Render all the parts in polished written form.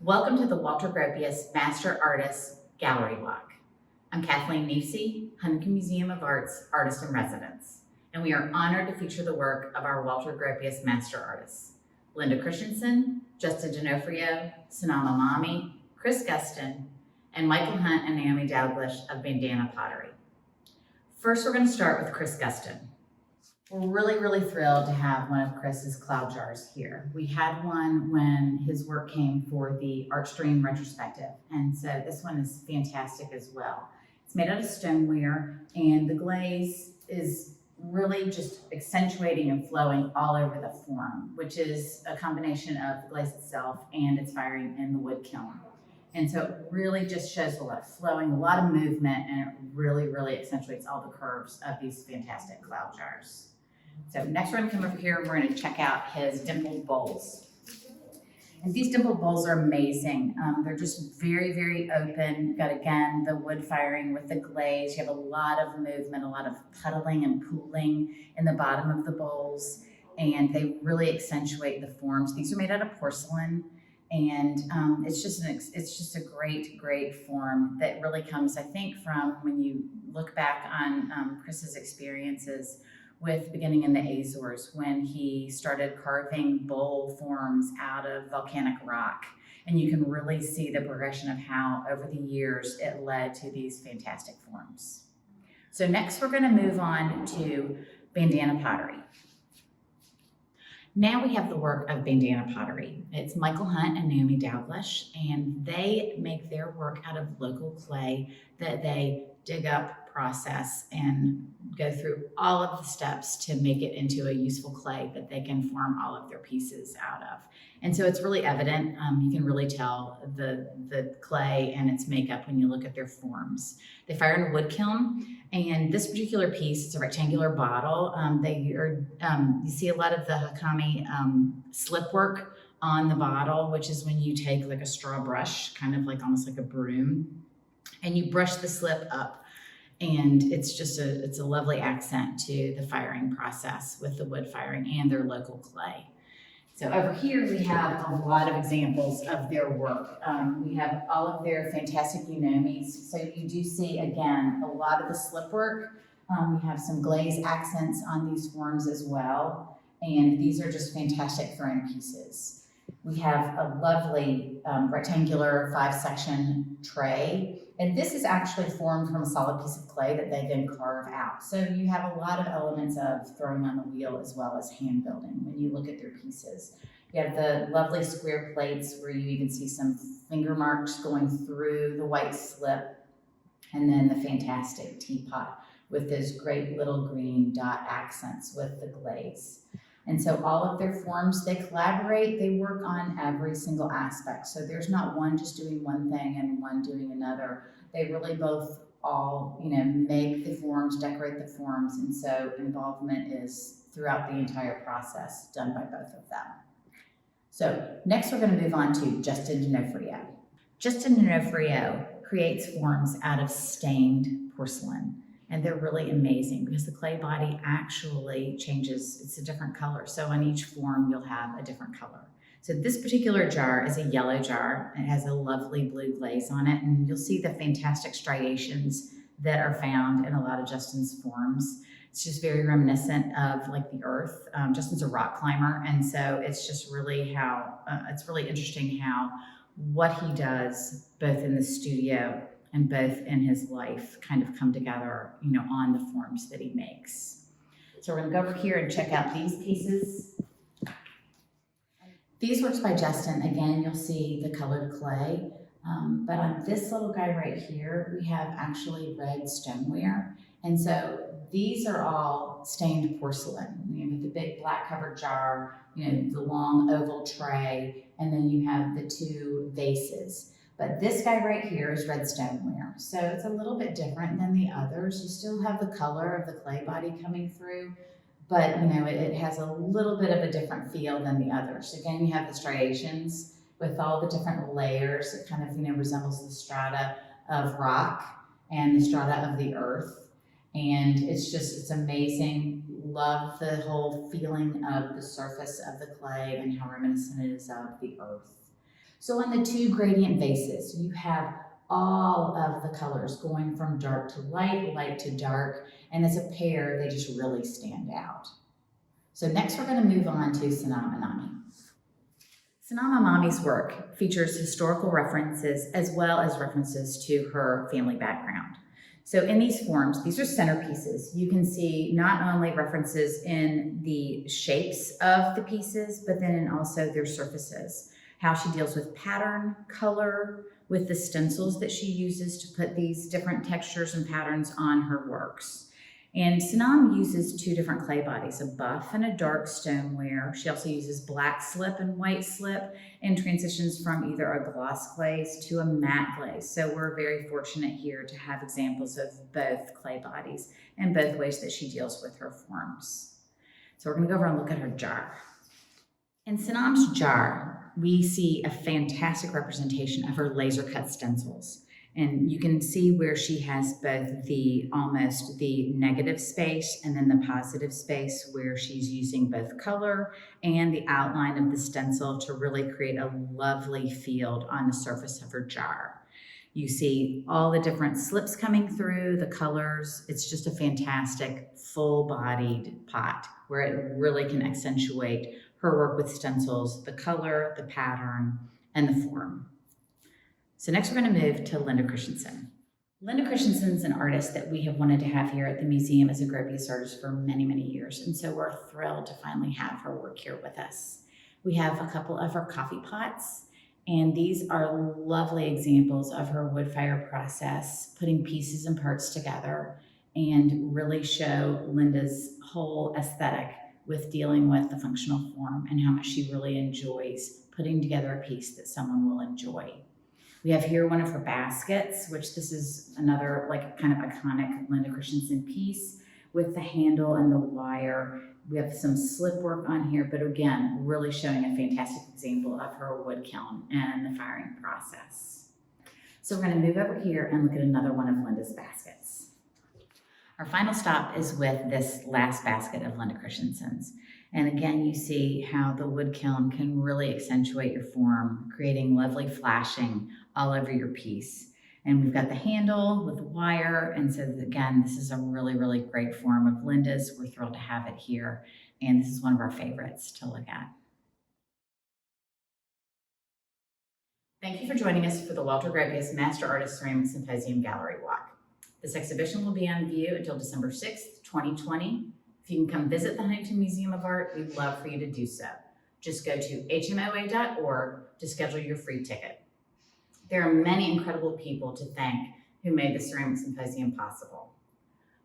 Welcome to the Walter Gropius Master Artist Gallery Walk. I'm Kathleen Kneafsey, Huntington Museum of Art's Artist in Residence, and we are honored to feature the work of our Walter Gropius Master Artists, Linda Christensen, Justin D'Onofrio, Naomi, Christensen, and Michael Hunt and Naomi Douglas of Bandana Pottery. First, we're going to start with Chris Guston. We're really thrilled to have one of Chris's cloud jars here. We had one when his work came for the Art Stream retrospective, and so this one is fantastic as well. It's made out of stoneware, and the glaze is really just accentuating and flowing all over the form, which is a combination of the glaze itself and its firing in the wood kiln. And so it really just shows a lot of flowing, a lot of movement, and it really accentuates all the curves of these fantastic cloud jars. So next we're going to come over here and we're going to check out his Dimpled Bowls. And these Dimpled Bowls are amazing. They're just very open. You've got, again, the wood firing with the glaze. You have a lot of movement, a lot of puddling and pooling in the bottom of the bowls, and they really accentuate the forms. These are made out of porcelain, and it's just a great form that really comes, I think, from when you look back on Chris's experiences with beginning in the Azores when he started carving bowl forms out of volcanic rock. And you can really see the progression of how over the years it led to these fantastic forms. So next we're going to move on to Bandana Pottery. Now we have the work of Bandana Pottery. It's Michael Hunt and Naomi Douglas, and they make their work out of local clay that they dig up, process, and go through all of the steps to make it into a useful clay that they can form all of their pieces out of. And so it's really evident. You can really tell the clay and its makeup when you look at their forms. They fire in a wood kiln, and this particular piece, it's a rectangular bottle. You see a lot of the Hakami slip work on the bottle, which is when you take like a straw brush, kind of like almost like a broom, and you brush the slip up. And it's a lovely accent to the firing process with the wood firing and their local clay. So over here we have a lot of examples of their work. We have all of their fantastic unomis. So you do see, again, a lot of the slip work. We have some glaze accents on these forms as well. And these are just fantastic throwing pieces. We have a lovely rectangular 5-section tray. And this is actually formed from a solid piece of clay that they then carve out. So you have a lot of elements of throwing on the wheel as well as hand building when you look at their pieces. You have the lovely square plates where you even see some finger marks going through the white slip, and then the fantastic teapot with those great little green dot accents with the glaze. And so all of their forms, they collaborate, they work on every single aspect. So there's not one just doing one thing and one doing another. They really both all, make the forms, decorate the forms. And so involvement is throughout the entire process done by both of them. So next we're going to move on to Justin D'Onofrio. Justin D'Onofrio creates forms out of stained porcelain. And they're really amazing because the clay body actually changes. It's a different color. So on each form, you'll have a different color. So this particular jar is a yellow jar. It has a lovely blue glaze on it. And you'll see the fantastic striations that are found in a lot of Justin's forms. It's just very reminiscent of like the earth. Justin's a rock climber. And so it's just really it's really interesting how what he does both in the studio and both in his life kind of come together, on the forms that he makes. So we're gonna go over here and check out these pieces. These works by Justin, again, you'll see the colored clay, but on this little guy right here, we have actually red stoneware. And so these are all stained porcelain. You have the big black covered jar, the long oval tray, and then you have the 2 vases. But this guy right here is red stoneware. So it's a little bit different than the others. You still have the color of the clay body coming through, but it has a little bit of a different feel than the others. Again, you have the striations with all the different layers. It kind of, resembles the strata of rock and the strata of the earth. And it's amazing. Love the whole feeling of the surface of the clay and how reminiscent it is of the earth. So on the two gradient vases, you have all of the colors going from dark to light, light to dark, and as a pair, they just really stand out. So next we're going to move on to Tsunami. Tsunami Mommy's work features historical references as well as references to her family background. So in these forms, these are centerpieces. You can see not only references in the shapes of the pieces, but then in also their surfaces. How she deals with pattern, color, with the stencils that she uses to put these different textures and patterns on her works. And Tsunami uses two different clay bodies, a buff and a dark stoneware. She also uses black slip and white slip and transitions from either a gloss glaze to a matte glaze. So we're very fortunate here to have examples of both clay bodies and both ways that she deals with her forms. So we're going to go over and look at her jar. In Tsunami's jar, we see a fantastic representation of her laser cut stencils. And you can see where she has both almost the negative space and then the positive space where she's using both color and the outline of the stencil to really create a lovely field on the surface of her jar. You see all the different slips coming through, the colors. It's just a fantastic full-bodied pot where it really can accentuate her work with stencils, the color, the pattern, and the form. So next we're going to move to Linda Christensen. Linda Christensen's an artist that we have wanted to have here at the museum as a Gropius artist for many, many years. And so we're thrilled to finally have her work here with us. We have a couple of her coffee pots, and these are lovely examples of her wood fire process, putting pieces and parts together and really show Linda's whole aesthetic with dealing with the functional form and how much she really enjoys putting together a piece that someone will enjoy. We have here one of her baskets, which this is another kind of iconic Linda Christensen piece with the handle and the wire. We have some slip work on here, but again, really showing a fantastic example of her wood kiln and the firing process. So we're going to move over here and look at another one of Linda's baskets. Our final stop is with this last basket of Linda Christensen's. And again, you see how the wood kiln can really accentuate your form, creating lovely flashing all over your piece. And we've got the handle with wire. And so again, this is a really, really great form of Linda's. We're thrilled to have it here. And this is one of our favorites to look at. Thank you for joining us for the Walter Gropius Master Artist Ceramic Symposium Gallery Walk. This exhibition will be on view until December 6th, 2020. If you can come visit the Huntington Museum of Art, we'd love for you to do so. Just go to hmoa.org to schedule your free ticket. There are many incredible people to thank who made the Ceramic Symposium possible.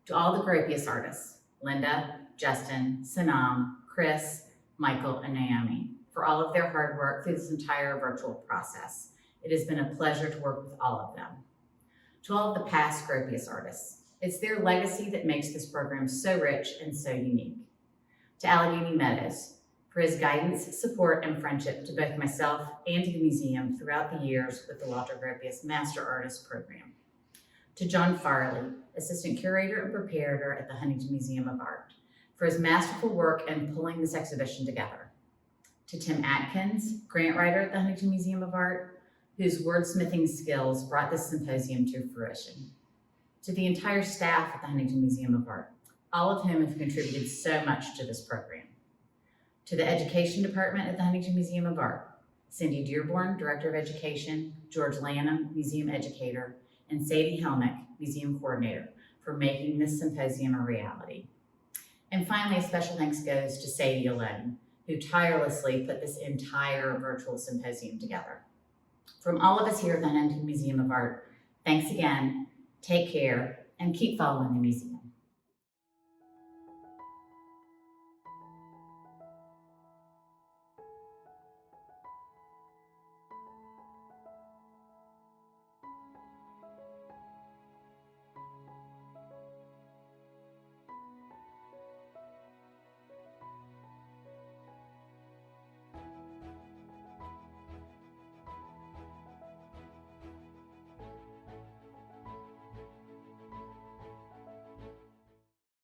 To all the Gropius artists, Linda, Justin, Sanam, Chris, Michael, and Naomi, for all of their hard work through this entire virtual process. It has been a pleasure to work with all of them. To all of the past Gropius artists, it's their legacy that makes this program so rich and so unique. To Allegheny Meadows, for his guidance, support, and friendship to both myself and to the museum throughout the years with the Walter Gropius Master Artist Program. To John Farley, Assistant Curator and Preparator at the Huntington Museum of Art, for his masterful work in pulling this exhibition together. To Tim Atkins, grant writer at the Huntington Museum of Art, whose wordsmithing skills brought this symposium to fruition. To the entire staff at the Huntington Museum of Art, all of whom have contributed so much to this program. To the Education Department at the Huntington Museum of Art, Cindy Dearborn, Director of Education, George Lanham, Museum Educator, and Sadie Helmick, Museum Coordinator, for making this symposium a reality. And finally, a special thanks goes to Sadie alone, who tirelessly put this entire virtual symposium together. From all of us here at the Huntington Museum of Art, thanks again, take care, and keep following the museum.